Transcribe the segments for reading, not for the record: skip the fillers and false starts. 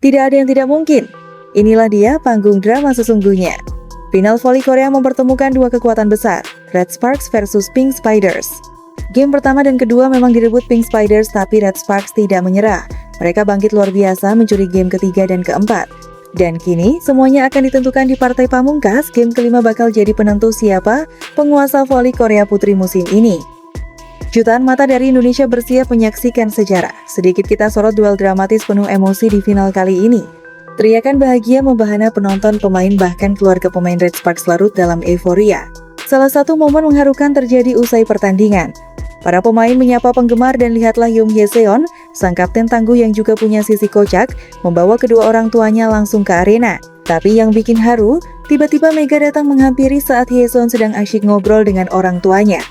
Tidak ada yang tidak mungkin. Inilah dia panggung drama sesungguhnya. Final voli Korea mempertemukan dua kekuatan besar, Red Sparks versus Pink Spiders. Game pertama dan kedua memang direbut Pink Spiders, tapi Red Sparks tidak menyerah. Mereka bangkit luar biasa mencuri game ketiga dan keempat. Dan kini, semuanya akan ditentukan di partai pamungkas. Game kelima bakal jadi penentu siapa penguasa voli Korea Putri musim ini. Jutaan mata dari Indonesia bersiap menyaksikan sejarah. Sedikit kita sorot duel dramatis penuh emosi di final kali ini. Teriakan bahagia membahana penonton, pemain, bahkan keluarga pemain Red Sparks larut dalam euforia. Salah satu momen mengharukan terjadi usai pertandingan. Para pemain menyapa penggemar dan lihatlah Yoon Hye-seon, sang kapten tangguh yang juga punya sisi kocak, membawa kedua orang tuanya langsung ke arena. Tapi yang bikin haru, tiba-tiba Mega datang menghampiri saat Hye-seon sedang asyik ngobrol dengan orang tuanya.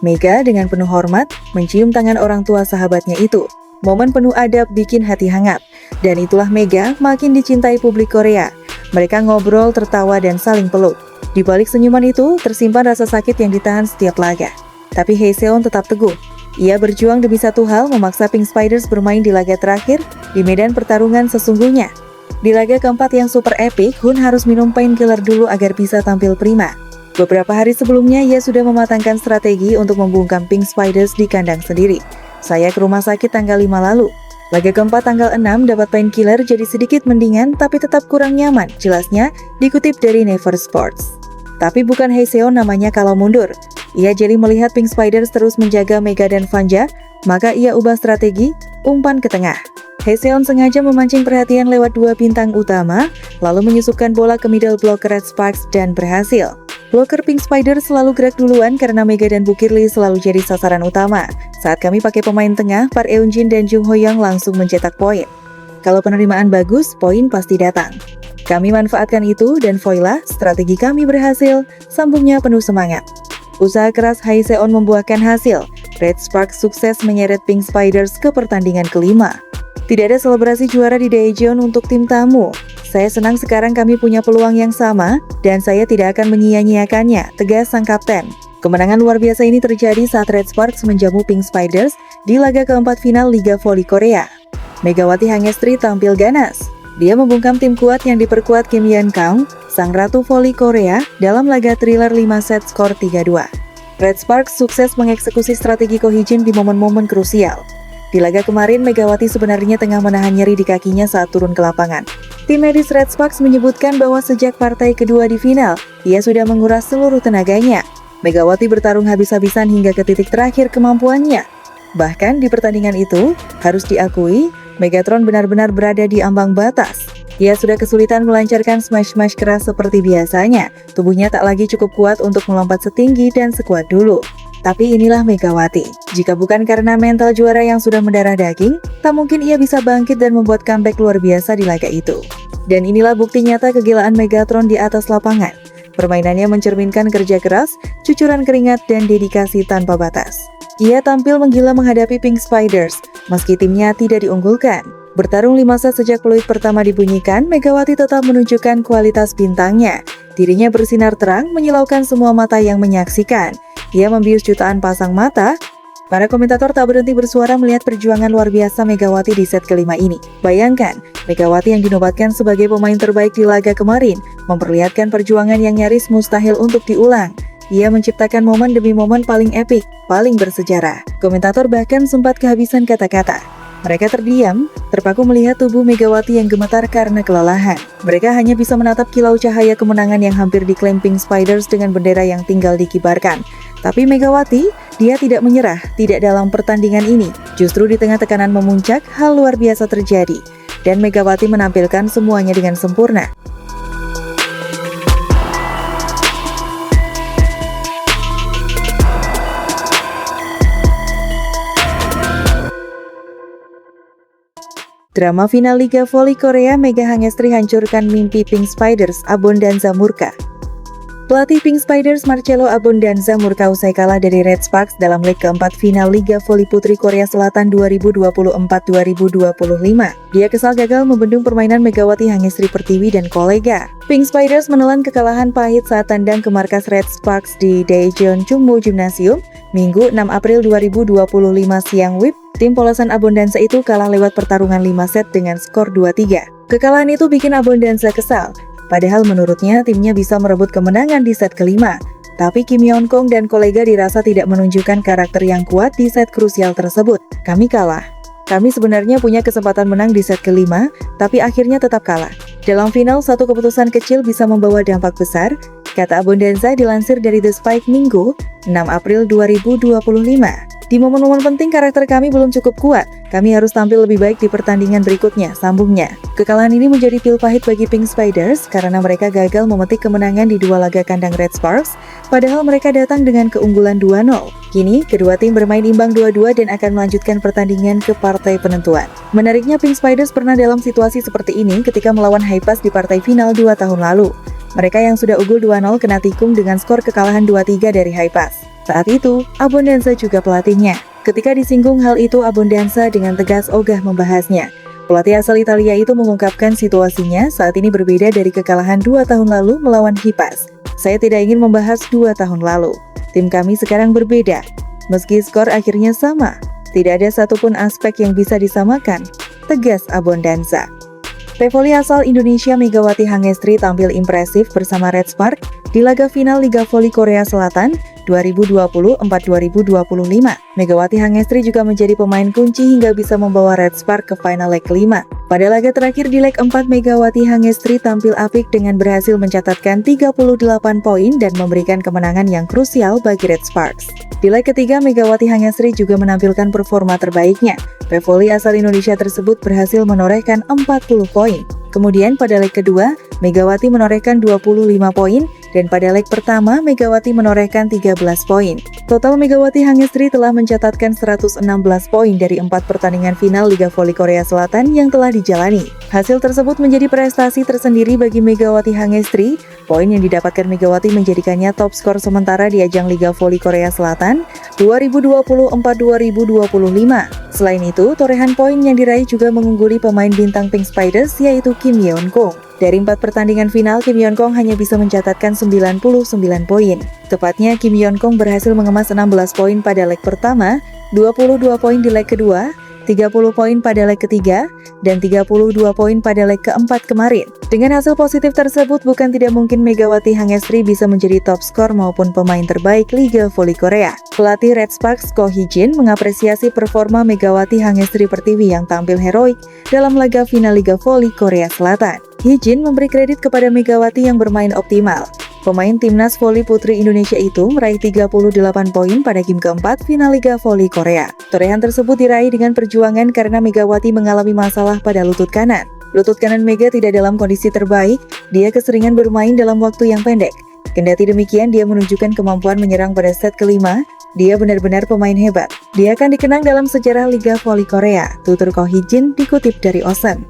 Mega dengan penuh hormat mencium tangan orang tua sahabatnya itu. Momen penuh adab bikin hati hangat. Dan itulah Mega makin dicintai publik Korea. Mereka ngobrol, tertawa, dan saling peluk. Di balik senyuman itu, tersimpan rasa sakit yang ditahan setiap laga. Tapi Hye-seon tetap teguh. Ia berjuang demi satu hal, memaksa Pink Spiders bermain di laga terakhir di medan pertarungan sesungguhnya. Di laga keempat yang super epic, Hun harus minum painkiller dulu agar bisa tampil prima. Beberapa hari sebelumnya, ia sudah mematangkan strategi untuk membungkam Pink Spiders di kandang sendiri. Saya ke rumah sakit tanggal 5 lalu. Laga keempat tanggal 6 dapat painkiller jadi sedikit mendingan tapi tetap kurang nyaman, jelasnya dikutip dari Never Sports. Tapi bukan Hye-seon namanya kalau mundur. Ia jeli melihat Pink Spiders terus menjaga Mega dan Vanja, maka ia ubah strategi, umpan ke tengah. Hye-seon sengaja memancing perhatian lewat dua bintang utama, lalu menyusupkan bola ke middle blocker Red Sparks dan berhasil. Blocker Pink Spiders selalu gerak duluan karena Mega dan Bukir Lee selalu jadi sasaran utama. Saat kami pakai pemain tengah, Park Eun-jin dan Jung Ho-young langsung mencetak poin. Kalau penerimaan bagus, poin pasti datang. Kami manfaatkan itu dan voila, strategi kami berhasil, sambungnya penuh semangat. Usaha keras Hye-seon membuahkan hasil. Red Sparks sukses menyeret Pink Spiders ke pertandingan kelima. Tidak ada selebrasi juara di Daejeon untuk tim tamu. Saya senang sekarang kami punya peluang yang sama, dan saya tidak akan menyia-nyiakannya, tegas sang kapten. Kemenangan luar biasa ini terjadi saat Red Sparks menjamu Pink Spiders di laga keempat final Liga Voli Korea. Megawati Hangestri tampil ganas. Dia membungkam tim kuat yang diperkuat Kim Yeon-kang, sang ratu voli Korea, dalam laga thriller 5 set skor 3-2. Red Sparks sukses mengeksekusi strategi Ko Hee-jin di momen-momen krusial. Di laga kemarin, Megawati sebenarnya tengah menahan nyeri di kakinya saat turun ke lapangan. Tim medis Red Sparks menyebutkan bahwa sejak partai kedua di final, ia sudah menguras seluruh tenaganya. Megawati bertarung habis-habisan hingga ke titik terakhir kemampuannya. Bahkan di pertandingan itu, harus diakui, Megatron benar-benar berada di ambang batas. Ia sudah kesulitan melancarkan smash-smash keras seperti biasanya. Tubuhnya tak lagi cukup kuat untuk melompat setinggi dan sekuat dulu. Tapi inilah Megawati. Jika bukan karena mental juara yang sudah mendarah daging, tak mungkin ia bisa bangkit dan membuat comeback luar biasa di laga itu. Dan inilah bukti nyata kegilaan Megatron di atas lapangan. Permainannya mencerminkan kerja keras, cucuran keringat, dan dedikasi tanpa batas. Ia tampil menggila menghadapi Pink Spiders, meski timnya tidak diunggulkan. Bertarung 5 set sejak peluit pertama dibunyikan, Megawati tetap menunjukkan kualitas bintangnya. Dirinya bersinar terang, menyilaukan semua mata yang menyaksikan. Ia membius jutaan pasang mata. Para komentator tak berhenti bersuara melihat perjuangan luar biasa Megawati di set kelima ini. Bayangkan, Megawati yang dinobatkan sebagai pemain terbaik di laga kemarin, memperlihatkan perjuangan yang nyaris mustahil untuk diulang. Ia menciptakan momen demi momen paling epik, paling bersejarah. Komentator bahkan sempat kehabisan kata-kata. Mereka terdiam, terpaku melihat tubuh Megawati yang gemetar karena kelelahan. Mereka hanya bisa menatap kilau cahaya kemenangan yang hampir diklaim Pink Spiders dengan bendera yang tinggal dikibarkan. Tapi Megawati, dia tidak menyerah, tidak dalam pertandingan ini. Justru di tengah tekanan memuncak, hal luar biasa terjadi. Dan Megawati menampilkan semuanya dengan sempurna. Drama final Liga Voli Korea, Mega Hangestri hancurkan mimpi Pink Spiders, Abondanza murka. Pelatih Pink Spiders Marcelo Abondanza murka usai kalah dari Red Sparks dalam leg keempat final Liga Voli Putri Korea Selatan 2024-2025. Dia kesal gagal membendung permainan Megawati Hangestri Pertiwi dan kolega. Pink Spiders menelan kekalahan pahit saat tandang ke markas Red Sparks di Daejeon Chungmu Gymnasium, Minggu 6 April 2025 siang WIB. Tim polosan Abondanza itu kalah lewat pertarungan 5 set dengan skor 2-3. Kekalahan itu bikin Abondanza kesal. Padahal menurutnya timnya bisa merebut kemenangan di set kelima. Tapi Kim Yeon-kong dan kolega dirasa tidak menunjukkan karakter yang kuat di set krusial tersebut. Kami kalah. Kami sebenarnya punya kesempatan menang di set kelima, tapi akhirnya tetap kalah. Dalam final, satu keputusan kecil bisa membawa dampak besar, kata Abondanza dilansir dari The Spike Minggu, 6 April 2025. Di momen-momen penting karakter kami belum cukup kuat. Kami harus tampil lebih baik di pertandingan berikutnya, sambungnya. Kekalahan ini menjadi pil pahit bagi Pink Spiders karena mereka gagal memetik kemenangan di dua laga kandang Red Sparks, padahal mereka datang dengan keunggulan 2-0. Kini, kedua tim bermain imbang 2-2 dan akan melanjutkan pertandingan ke partai penentuan. Menariknya, Pink Spiders pernah dalam situasi seperti ini ketika melawan Hypas di partai final 2 tahun lalu. Mereka yang sudah unggul 2-0 kena tikung dengan skor kekalahan 2-3 dari Hypas. Saat itu, Abondanza juga pelatihnya. Ketika disinggung hal itu, Abondanza dengan tegas ogah membahasnya. Pelatih asal Italia itu mengungkapkan situasinya saat ini berbeda dari kekalahan 2 tahun lalu melawan Hypas. Saya tidak ingin membahas 2 tahun lalu. Tim kami sekarang berbeda. Meski skor akhirnya sama, tidak ada satupun aspek yang bisa disamakan, tegas Abondanza. Pevoli asal Indonesia Megawati Hangestri tampil impresif bersama Red Spark di laga final Liga Voli Korea Selatan 2024-2025. Megawati Hangestri juga menjadi pemain kunci hingga bisa membawa Red Spark ke final leg kelima. Pada laga terakhir di leg 4, Megawati Hangestri tampil apik dengan berhasil mencatatkan 38 poin dan memberikan kemenangan yang krusial bagi Red Sparks. Di leg ketiga, Megawati Hangestri juga menampilkan performa terbaiknya. Pevoli asal Indonesia tersebut berhasil menorehkan 40 poin. Kemudian pada leg kedua, Megawati menorehkan 25 poin, dan pada leg pertama, Megawati menorehkan 13 poin. Total Megawati Hangestri telah mencatatkan 116 poin dari 4 pertandingan final Liga Voli Korea Selatan yang telah dijalani. Hasil tersebut menjadi prestasi tersendiri bagi Megawati Hangestri. Poin yang didapatkan Megawati menjadikannya top skor sementara di ajang Liga Voli Korea Selatan 2024-2025. Selain itu, torehan poin yang diraih juga mengungguli pemain bintang Pink Spiders yaitu Kim Yeon-kong. Dari 4 pertandingan final, Kim Yeon-kong hanya bisa mencatatkan 99 poin. Tepatnya, Kim Yeon-kong berhasil mengemas 16 poin pada leg pertama, 22 poin di leg kedua, 30 poin pada leg ketiga, dan 32 poin pada leg keempat kemarin. Dengan hasil positif tersebut, bukan tidak mungkin Megawati Hangestri bisa menjadi top skor maupun pemain terbaik Liga Voli Korea. Pelatih Red Sparks Ko Hee-jin mengapresiasi performa Megawati Hangestri Pertiwi yang tampil heroik dalam laga final Liga Voli Korea Selatan. Hee-jin memberi kredit kepada Megawati yang bermain optimal. Pemain timnas voli putri Indonesia itu meraih 38 poin pada game keempat final Liga Voli Korea. Torehan tersebut diraih dengan perjuangan karena Megawati mengalami masalah pada lutut kanan. Lutut kanan Mega tidak dalam kondisi terbaik, dia keseringan bermain dalam waktu yang pendek. Kendati demikian, dia menunjukkan kemampuan menyerang pada set kelima. Dia benar-benar pemain hebat. Dia akan dikenang dalam sejarah Liga Voli Korea, tutur Ko Hee-jin dikutip dari Osen.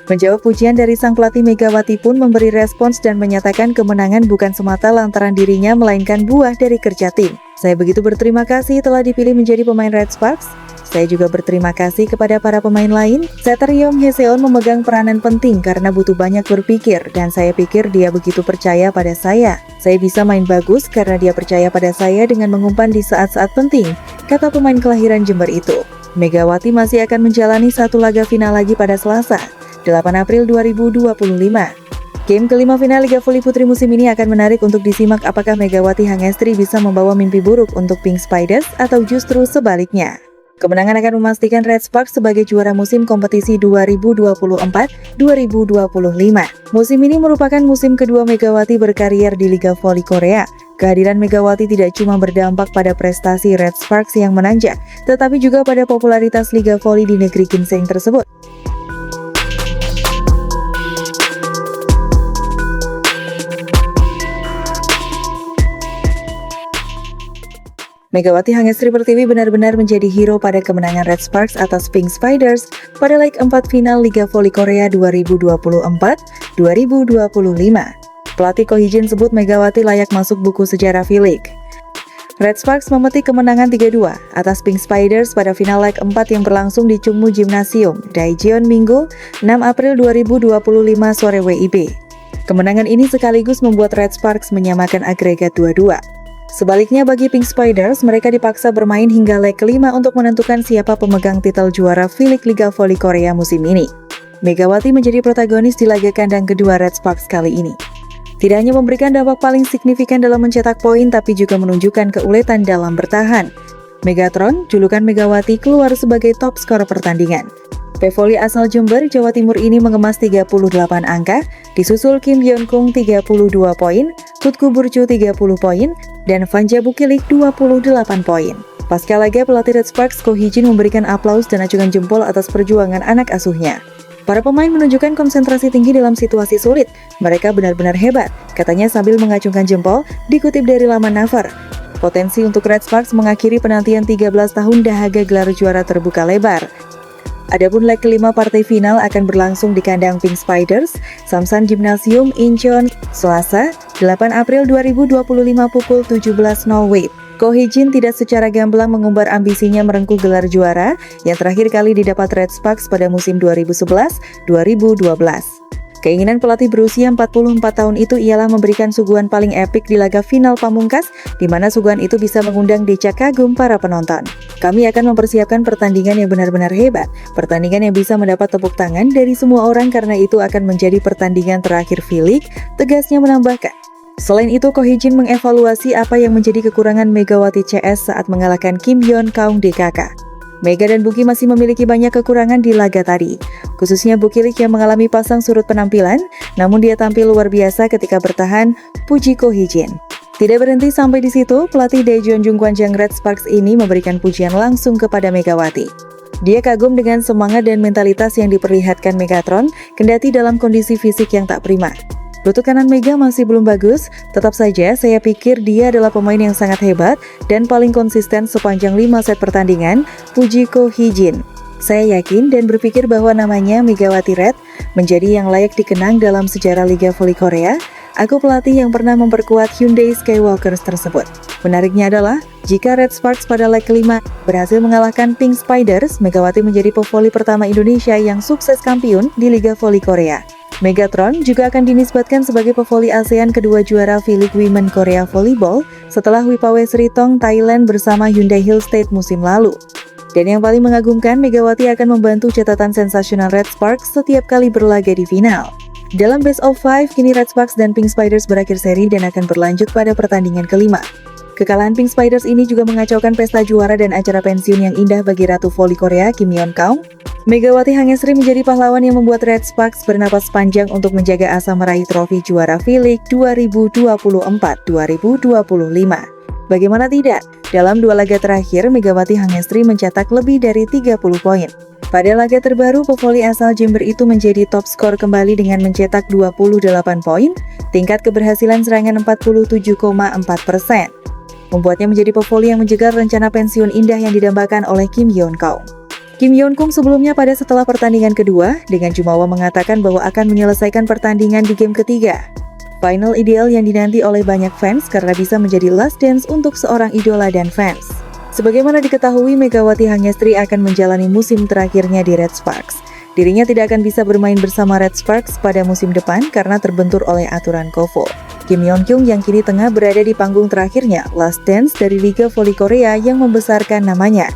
Menjawab pujian dari sang pelatih, Megawati pun memberi respons dan menyatakan kemenangan bukan semata lantaran dirinya melainkan buah dari kerja tim. Saya begitu berterima kasih telah dipilih menjadi pemain Red Sparks. Saya juga berterima kasih kepada para pemain lain. Setter Yong Hye-seon memegang peranan penting karena butuh banyak berpikir dan saya pikir dia begitu percaya pada saya. Saya bisa main bagus karena dia percaya pada saya dengan mengumpan di saat-saat penting, kata pemain kelahiran Jember itu. Megawati masih akan menjalani satu laga final lagi pada Selasa, 8 April 2025. Game kelima final Liga Voli Putri musim ini akan menarik untuk disimak apakah Megawati Hangestri bisa membawa mimpi buruk untuk Pink Spiders atau justru sebaliknya. Kemenangan akan memastikan Red Sparks sebagai juara musim kompetisi 2024-2025. Musim ini merupakan musim kedua Megawati berkarier di Liga Voli Korea. Kehadiran Megawati tidak cuma berdampak pada prestasi Red Sparks yang menanjak, tetapi juga pada popularitas Liga Voli di negeri ginseng tersebut. Megawati Hangestri Pertiwi benar-benar menjadi hero pada kemenangan Red Sparks atas Pink Spiders pada leg 4 final Liga Voli Korea 2024-2025. Pelatih Ko Hee-jin sebut Megawati layak masuk buku sejarah V-League. Red Sparks memetik kemenangan 3-2 atas Pink Spiders pada final leg 4 yang berlangsung di Chungmu Gymnasium, Daejeon, Minggu, 6 April 2025 sore WIB. Kemenangan ini sekaligus membuat Red Sparks menyamakan agregat 2-2. Sebaliknya bagi Pink Spiders, mereka dipaksa bermain hingga leg kelima untuk menentukan siapa pemegang titel juara V-League Liga Voli Korea musim ini. Megawati menjadi protagonis di laga kandang kedua Red Sparks kali ini. Tidak hanya memberikan dampak paling signifikan dalam mencetak poin, tapi juga menunjukkan keuletan dalam bertahan. Megatron, julukan Megawati, keluar sebagai top skor pertandingan. Pevoli asal Jember, Jawa Timur ini mengemas 38 angka, disusul Kim Yeon-kung 32 poin, Tutku Burcu 30 poin, dan Vanja Bukilik 28 poin. Pasca laga, pelatih Red Sparks Ko Hee-jin memberikan aplaus dan acungan jempol atas perjuangan anak asuhnya. Para pemain menunjukkan konsentrasi tinggi dalam situasi sulit. Mereka benar-benar hebat, katanya sambil mengacungkan jempol, dikutip dari laman Naver. Potensi untuk Red Sparks mengakhiri penantian 13 tahun dahaga gelar juara terbuka lebar. Adapun leg kelima partai final akan berlangsung di kandang Pink Spiders, Samsan Gymnasium, Incheon, Selasa, 8 April 2025 pukul 17.00 WIB. Ko Hee-jin tidak secara gamblang mengumbar ambisinya merengkuh gelar juara yang terakhir kali didapat Red Sparks pada musim 2011-2012. Keinginan pelatih berusia 44 tahun itu ialah memberikan suguhan paling epik di laga final pamungkas, di mana suguhan itu bisa mengundang decak kagum para penonton. Kami akan mempersiapkan pertandingan yang benar-benar hebat, pertandingan yang bisa mendapat tepuk tangan dari semua orang karena itu akan menjadi pertandingan terakhir V-League, tegasnya menambahkan. Selain itu, Ko Hee-jin mengevaluasi apa yang menjadi kekurangan Megawati CS saat mengalahkan Kim Yeon-kung DKK. Mega dan Buki masih memiliki banyak kekurangan di laga tadi, khususnya Bukilik yang mengalami pasang surut penampilan, namun dia tampil luar biasa ketika bertahan, puji Ko Hee-jin. Tidak berhenti sampai di situ, pelatih Daejeon Jungkwanjang Red Sparks ini memberikan pujian langsung kepada Megawati. Dia kagum dengan semangat dan mentalitas yang diperlihatkan Megatron, kendati dalam kondisi fisik yang tak prima. Lutut kanan Mega masih belum bagus, tetap saja saya pikir dia adalah pemain yang sangat hebat dan paling konsisten sepanjang 5 set pertandingan, puji Ko Hee-jin. Saya yakin dan berpikir bahwa namanya Megawati Red menjadi yang layak dikenang dalam sejarah Liga Voli Korea. Aku pelatih yang pernah memperkuat Hyundai Skywalkers tersebut. Menariknya adalah, jika Red Sparks pada leg kelima berhasil mengalahkan Pink Spiders, Megawati menjadi pevoli pertama Indonesia yang sukses kampiun di Liga Voli Korea. Megatron juga akan dinisbatkan sebagai pevoli ASEAN kedua juara V-League Women Korea Volleyball setelah Wipawe Sritong Thailand bersama Hyundai Hill State musim lalu. Dan yang paling mengagumkan, Megawati akan membantu catatan sensasional Red Sparks setiap kali berlaga di final. Dalam Best of 5, kini Red Sparks dan Pink Spiders berakhir seri dan akan berlanjut pada pertandingan kelima. Kekalahan Pink Spiders ini juga mengacaukan pesta juara dan acara pensiun yang indah bagi Ratu Voli Korea Kim Yeon-kung. Megawati Hangesri menjadi pahlawan yang membuat Red Sparks bernapas panjang untuk menjaga asa meraih trofi juara V-League 2024-2025. Bagaimana tidak, dalam 2 laga terakhir Megawati Hangesri mencetak lebih dari 30 poin. Pada laga terbaru, pevoli asal Jember itu menjadi top skor kembali dengan mencetak 28 poin, tingkat keberhasilan serangan 47,4%. Membuatnya menjadi pevoli yang menjegal rencana pensiun indah yang didambakan oleh Kim Yeon-kung. Kim Yeon-kung sebelumnya pada setelah pertandingan kedua, dengan jumawa mengatakan bahwa akan menyelesaikan pertandingan di game ketiga. Final ideal yang dinanti oleh banyak fans karena bisa menjadi last dance untuk seorang idola dan fans. Sebagaimana diketahui, Megawati Hangesri akan menjalani musim terakhirnya di Red Sparks. Dirinya tidak akan bisa bermain bersama Red Sparks pada musim depan karena terbentur oleh aturan KOVO. Kim Yeon-kung yang kini tengah berada di panggung terakhirnya, last dance dari Liga Voli Korea yang membesarkan namanya.